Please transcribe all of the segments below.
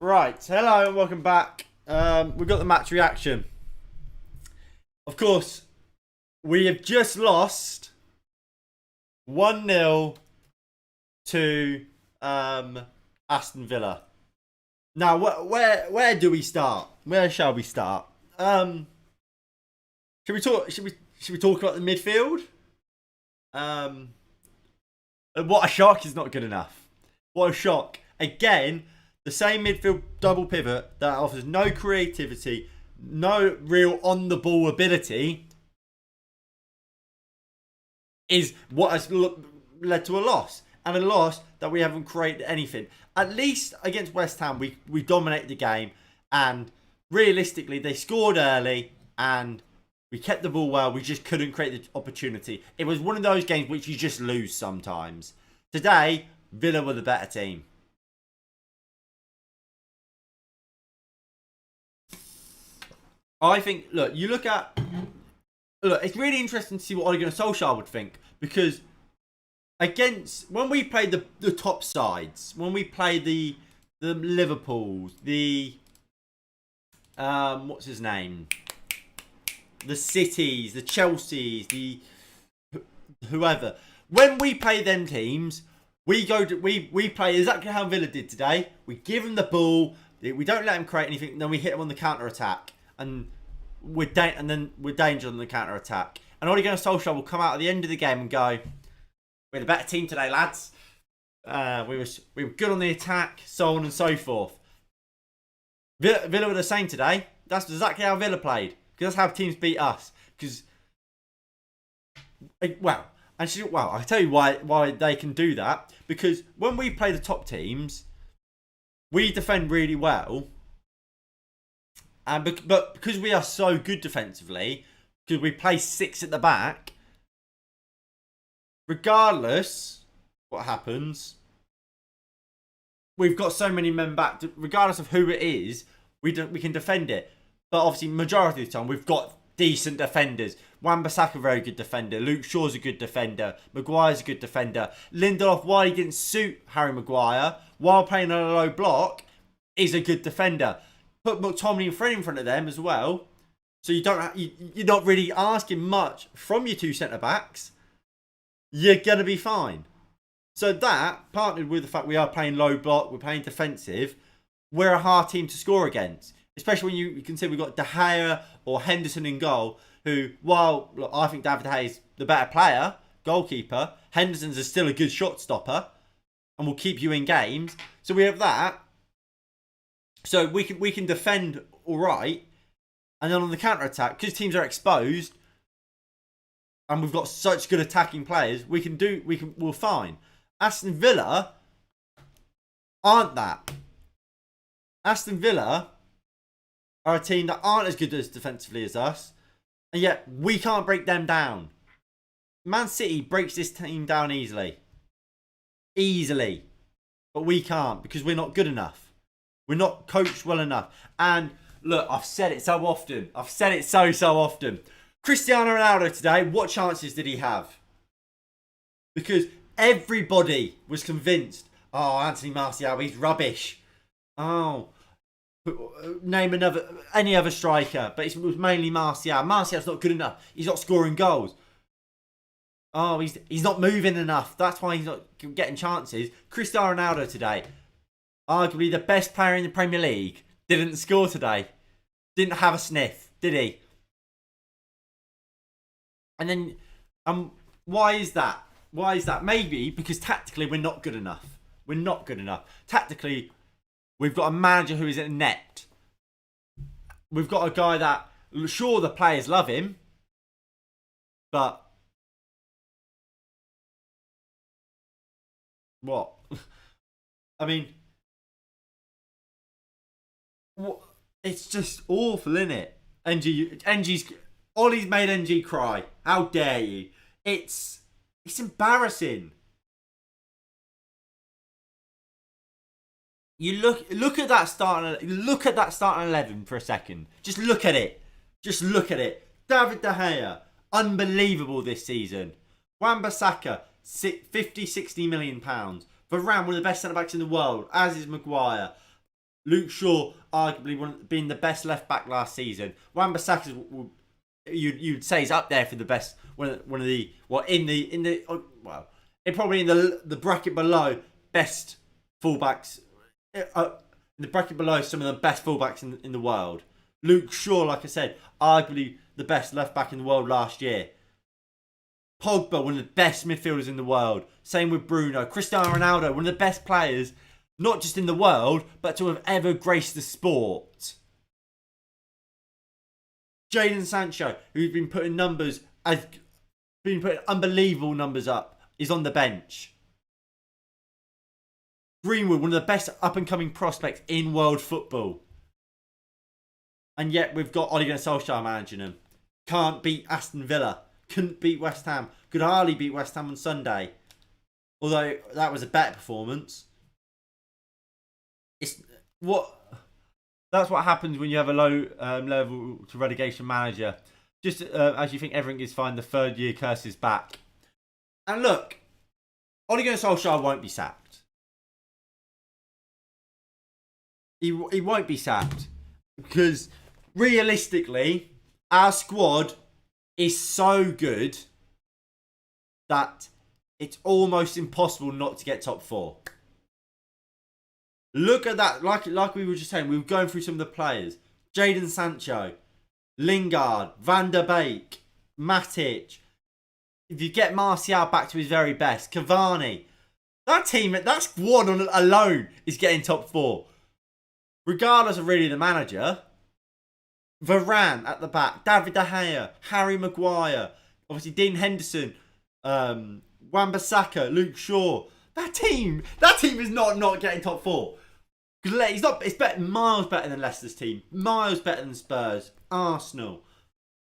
Right, hello and welcome back. We've got the match reaction. Of course, we have just lost 1-0 to Aston Villa. Now, where do we start? Where shall we start? Should we talk? Should we talk about the midfield? Um, what a shock is not good enough. What a shock! Again, the same midfield double pivot that offers no creativity, no real on the ball ability, is what has led to a loss. And a loss that we haven't created anything. At least against West Ham, we dominated the game. And realistically, they scored early and we kept the ball well. We just couldn't create the opportunity. It was one of those games which you just lose sometimes. Today, Villa were the better team. I think, look, it's really interesting to see what Ole Gunnar Solskjaer would think. Because when we played the top sides, when we played the Liverpools, what's his name? The Cities, the Chelseas, the whoever. When we play them teams, we play exactly how Villa did today. We give them the ball, we don't let them create anything, then we hit them on the counter attack, and we're dangerous on the counter attack. And Ole Gunnar Solskjaer will come out at the end of the game and go, "We're the better team today, lads. We were good on the attack, so on and so forth." Villa were the same today. That's exactly how Villa played. Because that's how teams beat us. I tell you why they can do that. Because when we play the top teams, we defend really well. But because we are so good defensively, because we play six at the back, regardless what happens, we've got so many men back. Regardless of who it is, we can defend it. But obviously, majority of the time, we've got decent defenders. Wan-Bissaka, a very good defender. Luke Shaw's a good defender. Maguire's a good defender. Lindelof, while he didn't suit Harry Maguire, while playing on a low block, is a good defender. Put McTominay and Fred in front of them as well. So you're not really asking much from your two centre-backs. You're going to be fine. So that, partnered with the fact we are playing low block, we're playing defensive, we're a hard team to score against. Especially when you consider we've got De Gea or Henderson in goal, who, while look, I think David De Gea is the better player, goalkeeper, Henderson's is still a good shot stopper and will keep you in games. So we have that. So we can defend all right. And then on the counter-attack, because teams are exposed and we've got such good attacking players, we're fine. Aston Villa aren't that. Aston Villa are a team that aren't as good as defensively as us, and yet we can't break them down. Man City breaks this team down easily. But we can't because we're not good enough. We're not coached well enough. And look, I've said it so often. I've said it so often. Cristiano Ronaldo today, what chances did he have? Because everybody was convinced, oh, Anthony Martial, he's rubbish. Oh, name any other striker, but it was mainly Martial. Martial's not good enough. He's not scoring goals. Oh, he's not moving enough. That's why he's not getting chances. Cristiano Ronaldo today, arguably the best player in the Premier League, didn't score today. Didn't have a sniff, did he? And then, why is that? Why is that? Maybe because tactically we're not good enough. We're not good enough. Tactically, we've got a manager who is inept. We've got a guy that, sure, the players love him, but what? I mean, what? It's just awful, isn't it? Ollie's made NG cry. How dare you? It's embarrassing. You look at that starting 11 for a second. Just look at it. David De Gea, unbelievable this season. Wan-Bissaka, 50, 60 million pounds. Varane, one of the best centre backs in the world, as is Maguire. Luke Shaw, arguably being the best left back last season. Wan-Bissaka, you'd say is up there for the best. One of the probably in the bracket below best fullbacks. In the bracket below some of the best fullbacks in the world. Luke Shaw, like I said, arguably the best left back in the world last year. Pogba, one of the best midfielders in the world. Same with Bruno. Cristiano Ronaldo, one of the best players, not just in the world, but to have ever graced the sport. Jadon Sancho, who's been putting unbelievable numbers up, is on the bench. Greenwood, one of the best up-and-coming prospects in world football. And yet we've got Ole Gunnar Solskjaer managing them. Can't beat Aston Villa. Couldn't beat West Ham. Could hardly beat West Ham on Sunday. Although that was a better performance. That's what happens when you have a low level to relegation manager. Just as you think everything is fine, the third year curse is back. And look, Ole Gunnar Solskjaer won't be sacked. He won't be sacked. Because realistically, our squad is so good that it's almost impossible not to get top 4. Look at that. Like we were just saying, we were going through some of the players. Jadon Sancho, Lingard, Van der Beek, Matic. If you get Martial back to his very best, Cavani. That squad alone is getting top 4. Regardless of really the manager. Varane at the back, David De Gea, Harry Maguire, obviously Dean Henderson, Wan-Bissaka, Luke Shaw. That team is not getting top 4. It's miles better than Leicester's team, miles better than Spurs, Arsenal,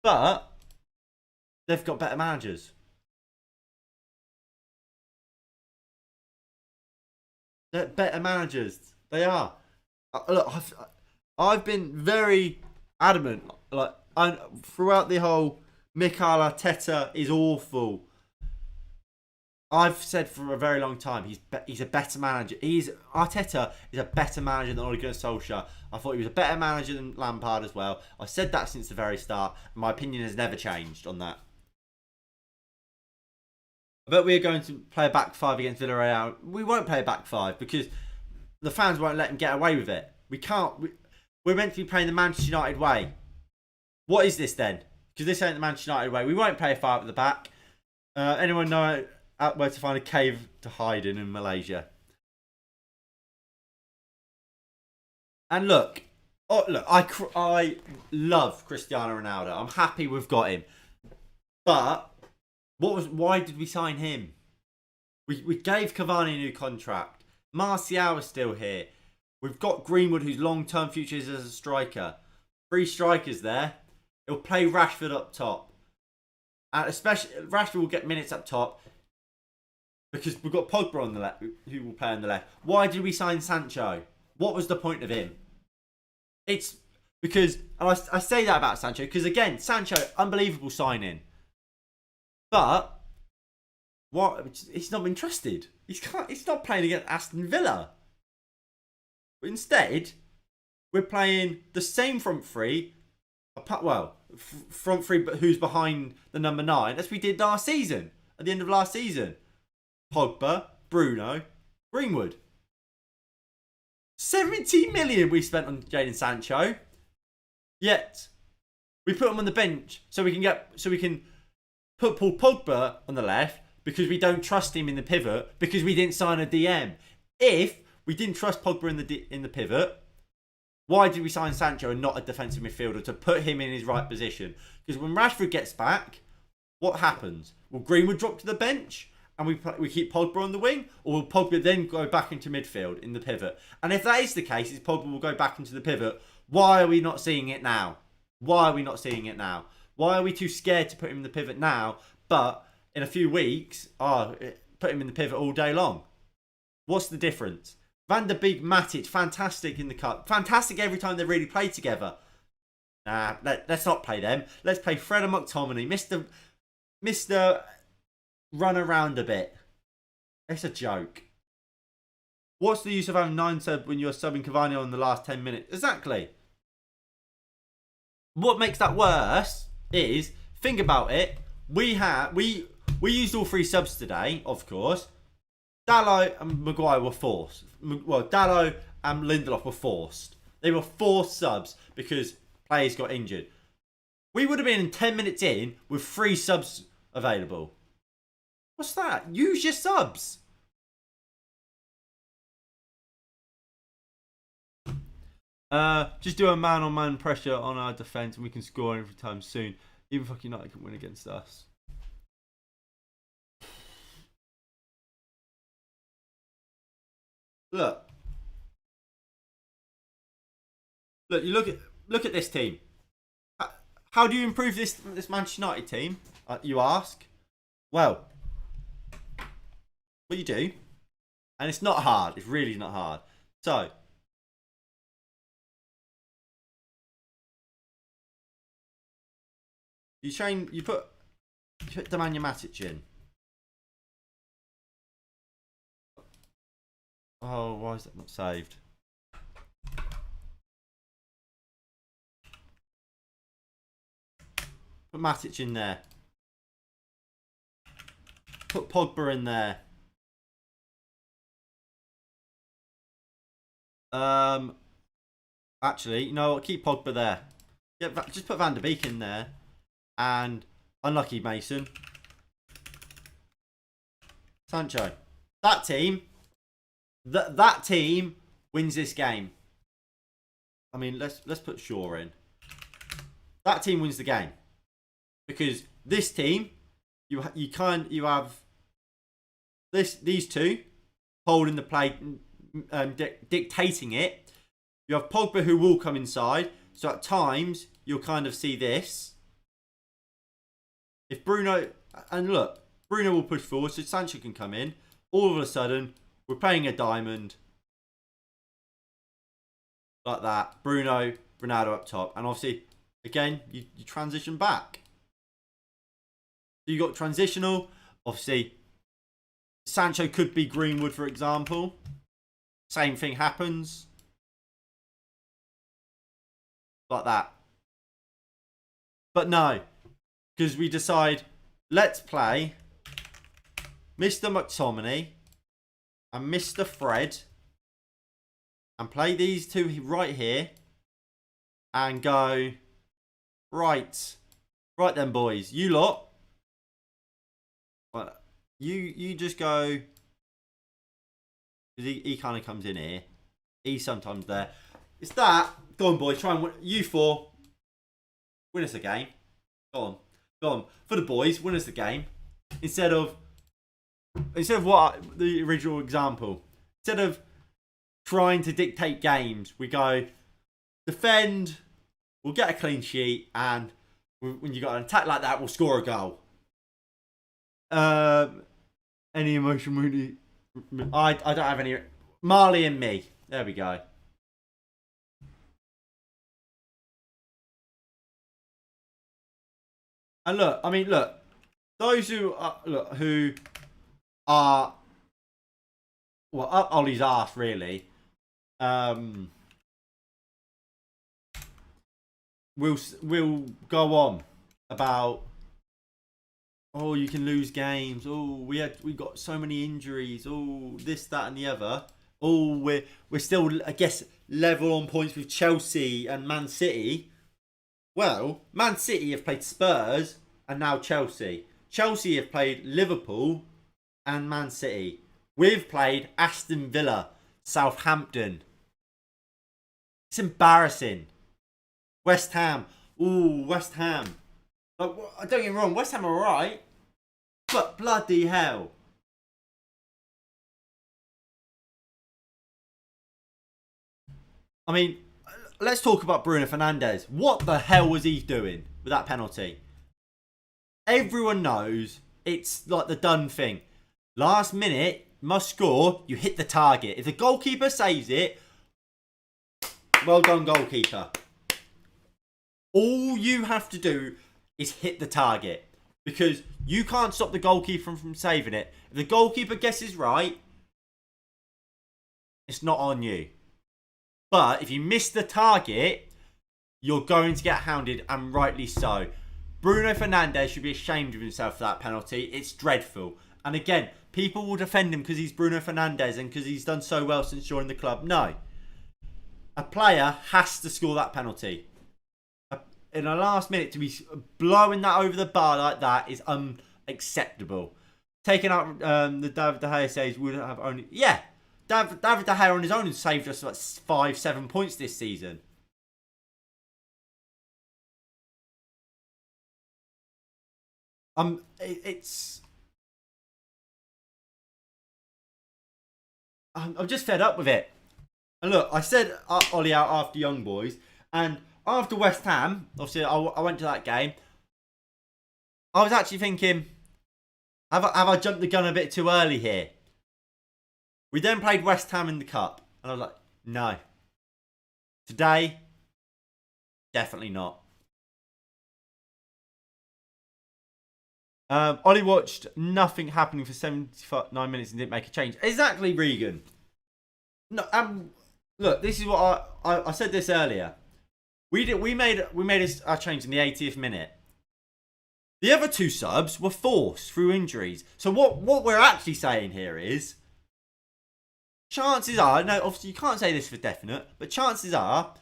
but they've got better managers. They're better managers. They are. Look, I've been very adamant, throughout the whole Mikel Arteta is awful. I've said for a very long time he's a better manager. Arteta is a better manager than Ole Gunnar Solskjaer. I thought he was a better manager than Lampard as well. I've said that since the very start. And my opinion has never changed on that. But we're going to play a back 5 against Villarreal. We won't play a back 5 because the fans won't let him get away with it. We can't. We're meant to be playing the Manchester United way. What is this then? Because this ain't the Manchester United way. We won't play a 5 at the back. Anyone know where to find a cave to hide in Malaysia? And look, I love Cristiano Ronaldo. I'm happy we've got him. But why did we sign him? We gave Cavani a new contract. Martial is still here. We've got Greenwood, whose long-term future is as a striker. 3 strikers there. He'll play Rashford up top. And especially, Rashford will get minutes up top. Because we've got Pogba on the left, who will play on the left. Why did we sign Sancho? What was the point of him? It's because, and I say that about Sancho, because again, Sancho, unbelievable signing. But, he's not been trusted. He's not playing against Aston Villa. But instead, we're playing the same front three. Front three, but who's behind the number 9, as we did last season. At the end of last season. Pogba, Bruno, Greenwood. 70 million we spent on Jadon Sancho. Yet, we put him on the bench so we can put Paul Pogba on the left because we don't trust him in the pivot because we didn't sign a DM. If we didn't trust Pogba in the pivot, why did we sign Sancho and not a defensive midfielder to put him in his right position? Because when Rashford gets back, what happens? Will Greenwood drop to the bench and we keep Pogba on the wing? Or will Pogba then go back into midfield in the pivot? And if that is the case, Pogba will go back into the pivot. Why are we not seeing it now? Why are we not seeing it now? Why are we too scared to put him in the pivot now, but in a few weeks, put him in the pivot all day long? What's the difference? Van der Beek, Matic, fantastic in the cup. Fantastic every time they really play together. Nah, let's not play them. Let's play Fred and McTominay. Mr. Run around a bit. It's a joke. What's the use of having 9 subs when you're subbing Cavani in the last 10 minutes? Exactly. What makes that worse is, think about it. We used all 3 subs today, of course. Dalot and Maguire were forced. Well, Dalot and Lindelof were forced. They were forced subs because players got injured. We would have been 10 minutes in with 3 subs available. What's that? Use your subs. Just do a man-on-man pressure on our defence and we can score every time soon. Even fucking United can win against us. Look, you look at this team. How do you improve this Manchester United team? You ask. Well, what you do, and it's not hard. It's really not hard. So, you put Nemanja Matic in. Oh, why is that not saved? Put Matic in there. Put Pogba in there. Actually, you know what? Keep Pogba there. Yeah, just put Van der Beek in there. And unlucky Mason. Sancho. That team. That team wins this game. I mean, let's put Shaw in. That team wins the game because this team, you have these two holding the play, dictating it. You have Pogba who will come inside, so at times you'll kind of see this. If Bruno will push forward, so Sancho can come in. All of a sudden, we're playing a diamond. Like that. Bruno, Ronaldo up top. And obviously, again, you transition back. So you got transitional. Obviously, Sancho could be Greenwood, for example. Same thing happens. Like that. But no. Because we decide, let's play Mr. McTominay and Mr. Fred and play these two right here and go, right then, boys, you lot, well, you just go, he kind of comes in here, he's sometimes there. It's that. Go on, boys, try and win. You 4 win us a game. Go on for the boys, win us the game. Instead of what the original example, instead of trying to dictate games, we go defend, we'll get a clean sheet, and when you got an attack like that, we'll score a goal. Any emotion really? I don't have any. Marley and me. There we go. And look, those who are well up Ollie's arse really. We'll go on about, oh, you can lose games. Oh, we got so many injuries. Oh, this, that, and the other. Oh, we're still, I guess, level on points with Chelsea and Man City. Well, Man City have played Spurs and now Chelsea. Chelsea have played Liverpool and Man City. We've played Aston Villa, Southampton. It's embarrassing. West Ham. Ooh, West Ham. Like, don't get me wrong, West Ham are alright. But bloody hell. I mean, let's talk about Bruno Fernandes. What the hell was he doing with that penalty? Everyone knows it's like the done thing. Last minute, must score, you hit the target. If the goalkeeper saves it, well done, goalkeeper. All you have to do is hit the target. Because you can't stop the goalkeeper from saving it. If the goalkeeper guesses right, It's not on you. But if you miss the target, you're going to get hounded, and rightly so. Bruno Fernandes should be ashamed of himself for that penalty. It's dreadful. And again, people will defend him because he's Bruno Fernandes and because he's done so well since joining the club. No. A player has to score that penalty. In the last minute, to be blowing that over the bar like that is unacceptable. Taking out the David De Gea saves would have only... Yeah. David De Gea on his own has saved us like 5-7 points this season. It's... I'm just fed up with it. And look, I said Ollie out after Young Boys, and after West Ham, obviously I went to that game. I was actually thinking, have I jumped the gun a bit too early here? We then played West Ham in the Cup, and I was like, no. Today, definitely not. Ollie watched nothing happening for 79 minutes and didn't make a change. Exactly, Regan. No, look, this is what I said this earlier. We made our change in the 80th minute. The other two subs were forced through injuries. So what we're actually saying here is, chances are, no, obviously you can't say this for definite, but chances are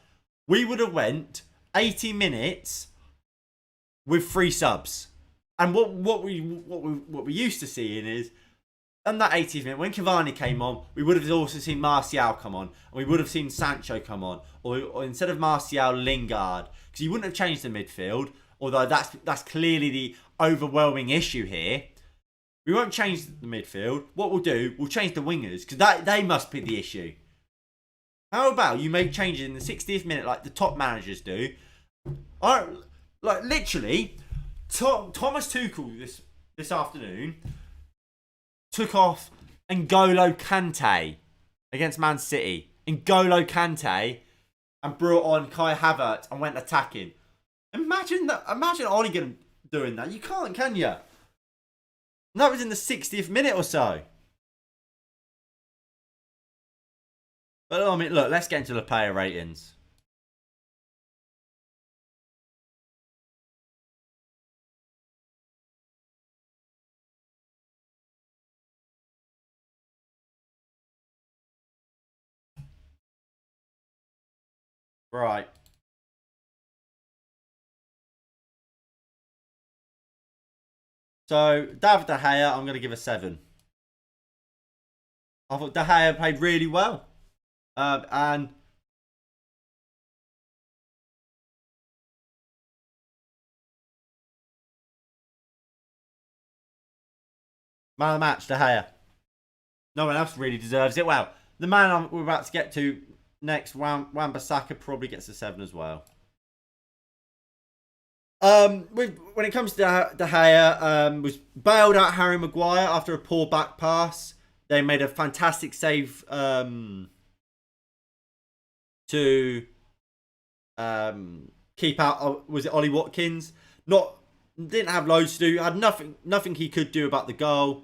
we would have went 80 minutes with 3 subs. And what we used to seeing is, on that 80th minute, when Cavani came on, we would have also seen Martial come on, and we would have seen Sancho come on, or instead of Martial, Lingard, because you wouldn't have changed the midfield. Although that's clearly the overwhelming issue here. We won't change the midfield. What we'll do, we'll change the wingers, because they must be the issue. How about you make changes in the 60th minute like the top managers do? Like literally, Thomas Tuchel this afternoon took off N'Golo Kante against Man City. N'Golo Kante, and brought on Kai Havertz and went attacking. Imagine that. Imagine Ollie doing that. You can't, can you? And that was in the 60th minute or so. But I mean, look, let's get into the player ratings. Right. So, David De Gea, I'm going to give a 7. I thought De Gea played really well. And man of the match, De Gea. No one else really deserves it. Well, the man we're about to get to next, Wan-Bissaka, probably gets a 7 as well. When it comes to De Gea, was bailed out Harry Maguire after a poor back pass. They made a fantastic save to keep out. Was it Ollie Watkins? Didn't have loads to do. Had nothing he could do about the goal.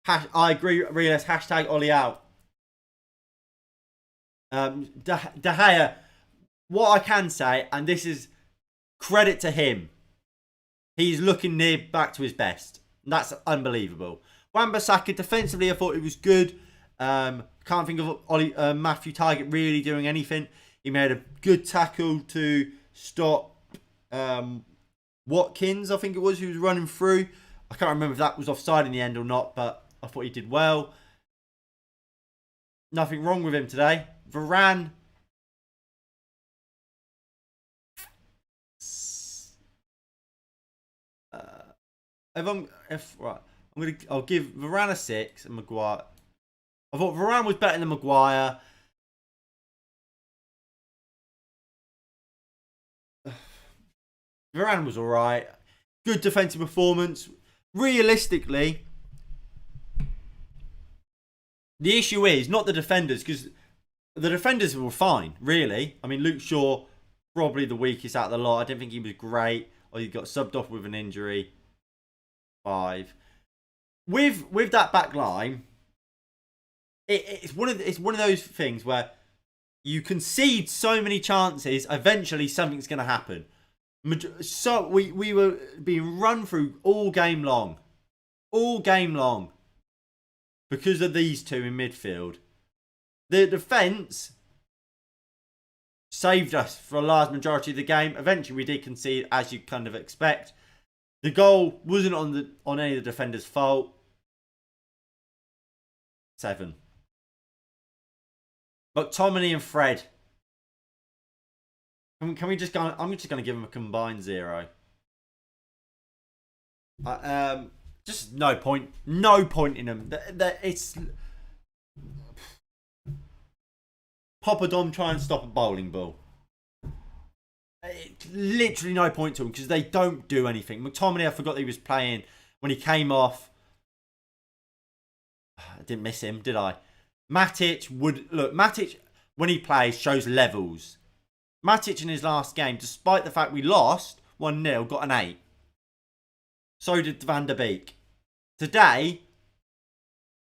I agree. Realist hashtag Ollie out. De Gea. What I can say, and this is credit to him, he's looking near back to his best. That's unbelievable. Wan-Bissaka, defensively, I thought it was good. Can't think of Matthew Target really doing anything. He made a good tackle to stop Watkins, I think it was, who was running through. I can't remember if that was offside in the end or not, but I thought he did well. Nothing wrong with him today. Varane, I'll give Varane a 6 and Maguire. I thought Varane was better than Maguire. Varane was alright. Good defensive performance. Realistically, the issue is not the defenders, because the defenders were fine, really. I mean, Luke Shaw, probably the weakest out of the lot. I didn't think he was great. Or he got subbed off with an injury. 5. With that back line, it's one of those things where you concede so many chances, eventually something's going to happen. So we were being run through all game long, because of these two in midfield. The defence saved us for a large majority of the game. Eventually, we did concede, as you kind of expect. The goal wasn't on any of the defenders' fault. 7. McTominay and Fred. Can we just go? I'm just going to give them a combined 0. Just no point. No point in them. It's Papa Dom try and stop a bowling ball. Literally no point to them because they don't do anything. McTominay, I forgot that he was playing when he came off. I didn't miss him, did I? Matic when he plays shows levels. Matic in his last game, despite the fact we lost 1-0, got an 8. So did Van der Beek. Today,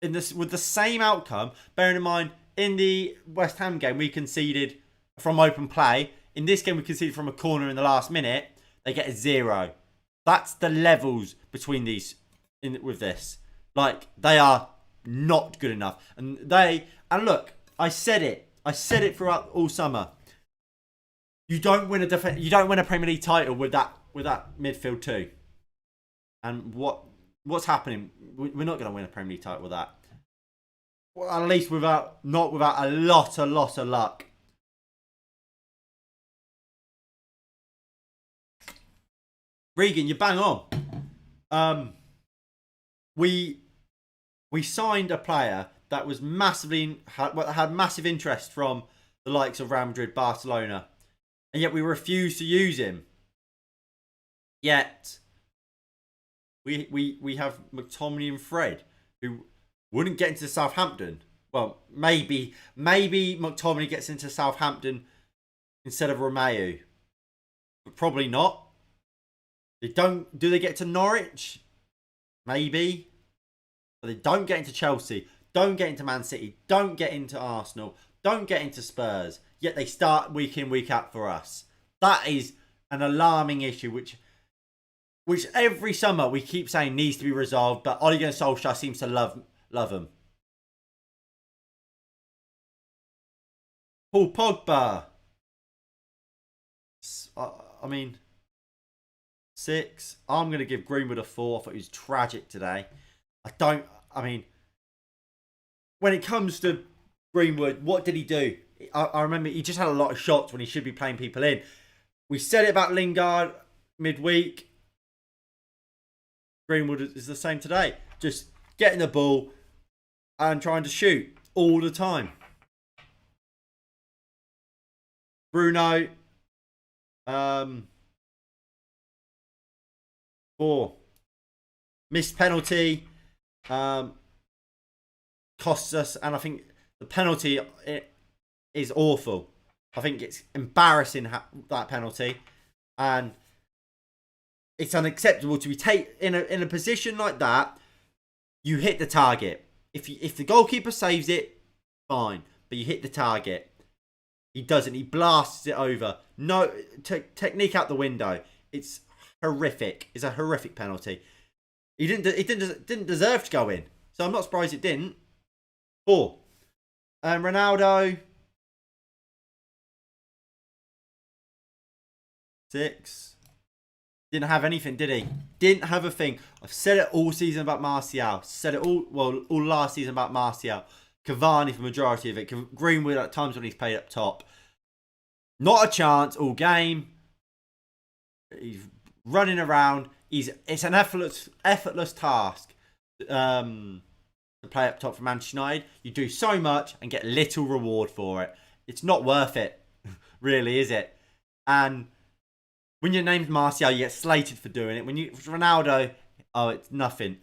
with the same outcome, bearing in mind in the West Ham game we conceded from open play. In this game we conceded from a corner in the last minute. They get a 0. That's the levels between these with this. Like, they are not good enough. And look, I said it throughout all summer. You don't win a Premier League title with that midfield too. And what's happening? We're not going to win a Premier League title with that. Well, at least not without a lot of luck. Regan, you bang on. We signed a player that was had massive interest from the likes of Real Madrid, Barcelona, and yet we refused to use him. Yet we have McTominay and Fred who wouldn't get into Southampton. Well, maybe McTominay gets into Southampton instead of Romeo, but probably not. Do they get to Norwich? Maybe. But they don't get into Chelsea. Don't get into Man City. Don't get into Arsenal. Don't get into Spurs. Yet they start week in, week out for us. That is an alarming issue, which every summer we keep saying needs to be resolved. But Ole Gunnar Solskjaer seems to love them. Paul Pogba. 6. I'm going to give Greenwood a 4. I thought he was tragic today. When it comes to Greenwood, what did he do? I remember he just had a lot of shots when he should be playing people in. We said it about Lingard midweek. Greenwood is the same today. Just getting the ball and trying to shoot all the time. Bruno. 4. Missed penalty. Costs us, and I think the penalty is awful. I think it's embarrassing, that penalty, and it's unacceptable to be in a position like that. You hit the target. If the goalkeeper saves it, fine, but you hit the target. He doesn't. He blasts it over. No technique out the window. It's horrific. It's a horrific penalty. He didn't deserve to go in, so I'm not surprised it didn't. 4. Ronaldo. 6. Didn't have anything, did he? Didn't have a thing. I've said it all season about Martial. Said it all last season about Martial. Cavani for the majority of it. Greenwood at times when he's played up top. Not a chance all game. He's running around. It's an effortless task to play up top for Manchester United. You do so much and get little reward for it. It's not worth it, really, is it? And when your name's Martial, you get slated for doing it. Ronaldo, it's nothing.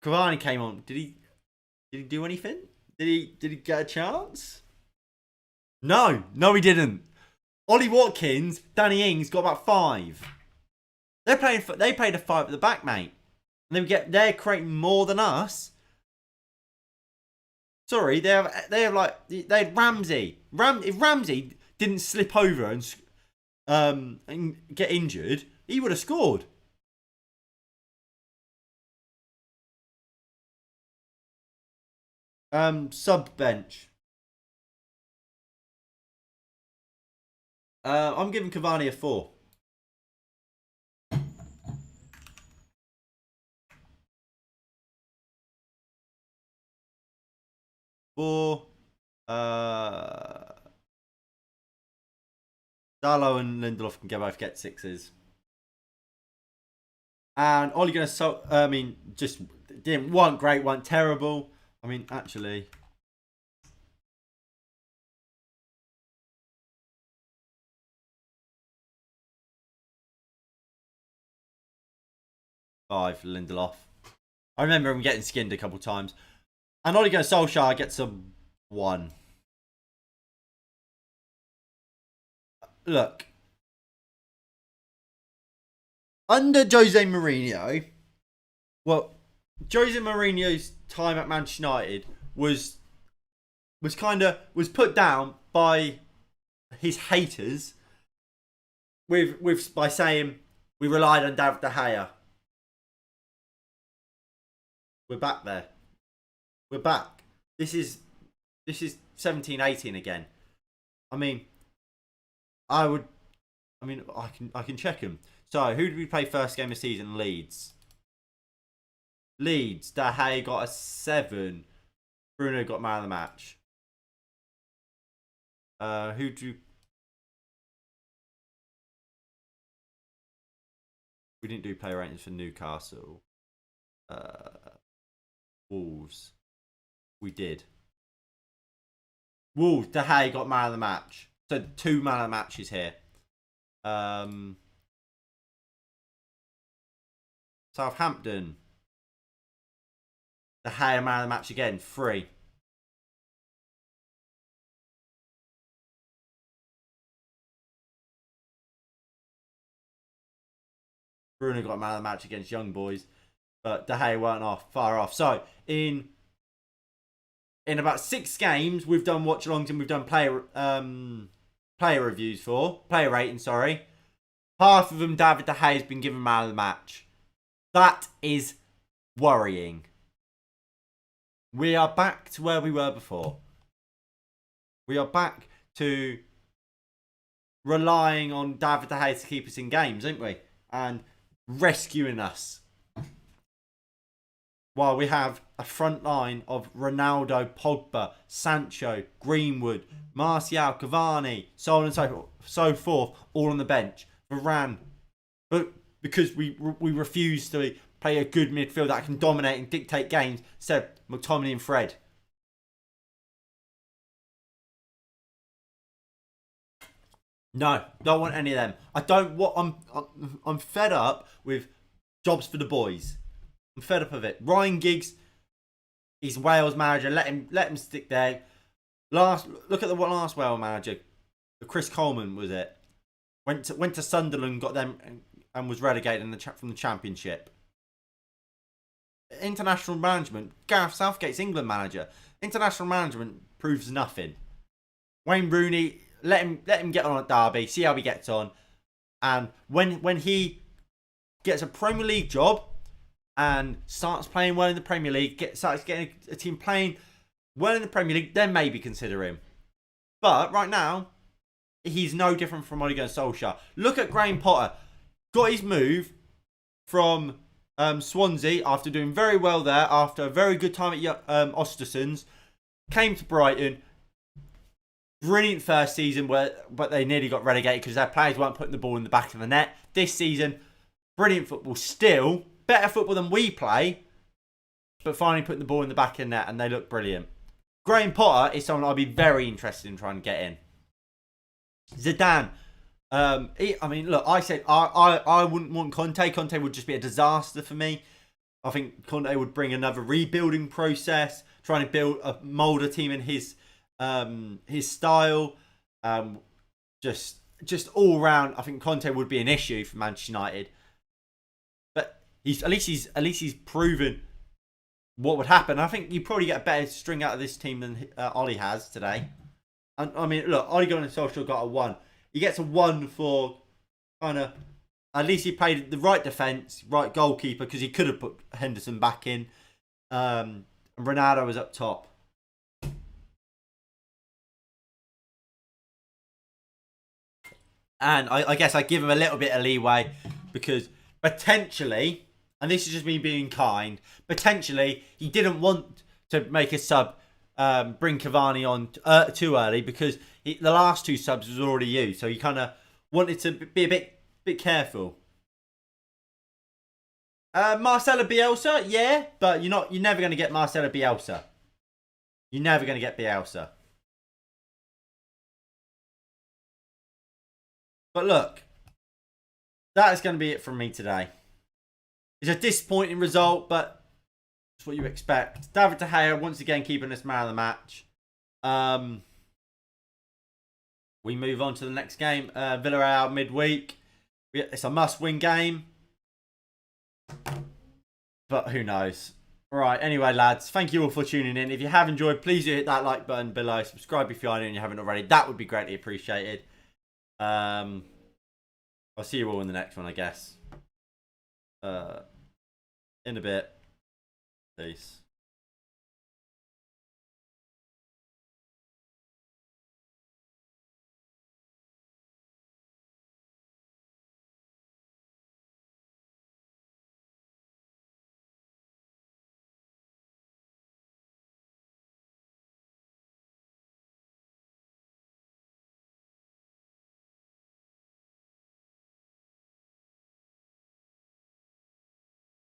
Cavani came on. Did he do anything? Did he get a chance? No, he didn't. Ollie Watkins, Danny Ings got about 5. They played a 5 at the back, mate. And they're creating more than us. Sorry, they had Ramsey. If Ramsey didn't slip over and get injured, he would have scored. Sub bench. I'm giving Cavani a 4. Four. Dalot and Lindelof can both get 6s. And Ole Gunnar just didn't want great, weren't terrible. I mean, actually. Five for Lindelof. I remember him getting skinned a couple times. And Ole Gunnar Solskjaer gets a 1. Look. Under Jose Mourinho, Jose Mourinho's time at Manchester United was put down by his haters by saying we relied on David De Gea. We're back there. We're back. This is 17-18 again. I can check him. So, who did we play first game of the season? Leeds. De Gea got a 7. Bruno got man of the match. Who do... We didn't do player ratings for Newcastle. Wolves. We did. Wolves, De Gea got man of the match. So 2 man of the matches here. Southampton. De Gea man of the match again. 3. Bruno got man of the match against Young Boys. But De Gea weren't far off. So, in about 6 games, we've done watch-alongs and we've done player reviews for. Player ratings, sorry. Half of them, David De Gea has been given man of the match. That is worrying. We are back to where we were before. We are back to relying on David De Gea to keep us in games, aren't we? And rescuing us. While we have a front line of Ronaldo, Pogba, Sancho, Greenwood, Martial, Cavani, so on and so forth, all on the bench. Varane. But because we refuse to play a good midfield that can dominate and dictate games, instead McTominay and Fred. No, don't want any of them. I don't want. I'm fed up with jobs for the boys. I'm fed up of it. Ryan Giggs, he's Wales manager. Let him stick there. Look at the last Wales manager, Chris Coleman was it? Went to Sunderland, got them, and was relegated from the Championship. International management. Gareth Southgate's England manager. International management proves nothing. Wayne Rooney, let him get on at Derby. See how he gets on, and when he gets a Premier League job and starts playing well in the Premier League, starts getting a team playing well in the Premier League, then maybe consider him. But right now, he's no different from Ole Gunnar Solskjaer. Look at Graham Potter. Got his move from Swansea after doing very well there, after a very good time at Ostersund's. Came to Brighton. Brilliant first season, but they nearly got relegated because their players weren't putting the ball in the back of the net. This season, brilliant football still. Better football than we play, but finally putting the ball in the back of the net, and they look brilliant. Graham Potter is someone I'd be very interested in trying to get in. Zidane. Look, I said I wouldn't want Conte. Conte would just be a disaster for me. I think Conte would bring another rebuilding process, trying to mould a team in his style. Just all round, I think Conte would be an issue for Manchester United. But at least he's proven what would happen. I think you probably get a better string out of this team than Ollie has today. And I mean, look, Ollie Gunnar Solskjaer got a 1. He gets a 1 for kind of. At least he played the right defence, right goalkeeper, because he could have put Henderson back in. And Ronaldo was up top. And I guess I give him a little bit of leeway because potentially, and this is just me being kind, potentially he didn't want to make a sub, bring Cavani on too early because the last 2 subs was already used. So he kind of wanted to be a bit careful. Marcelo Bielsa, yeah, but you're never going to get Marcelo Bielsa. You're never going to get Bielsa. But look, that is going to be it from me today. It's a disappointing result, but it's what you expect. David De Gea once again keeping us man of the match. We move on to the next game. Villarreal midweek. It's a must-win game. But who knows? Right, anyway, lads, thank you all for tuning in. If you have enjoyed, please do hit that like button below. Subscribe if you are new and you haven't already. That would be greatly appreciated. I'll see you all in the next one, I guess. In a bit. Peace.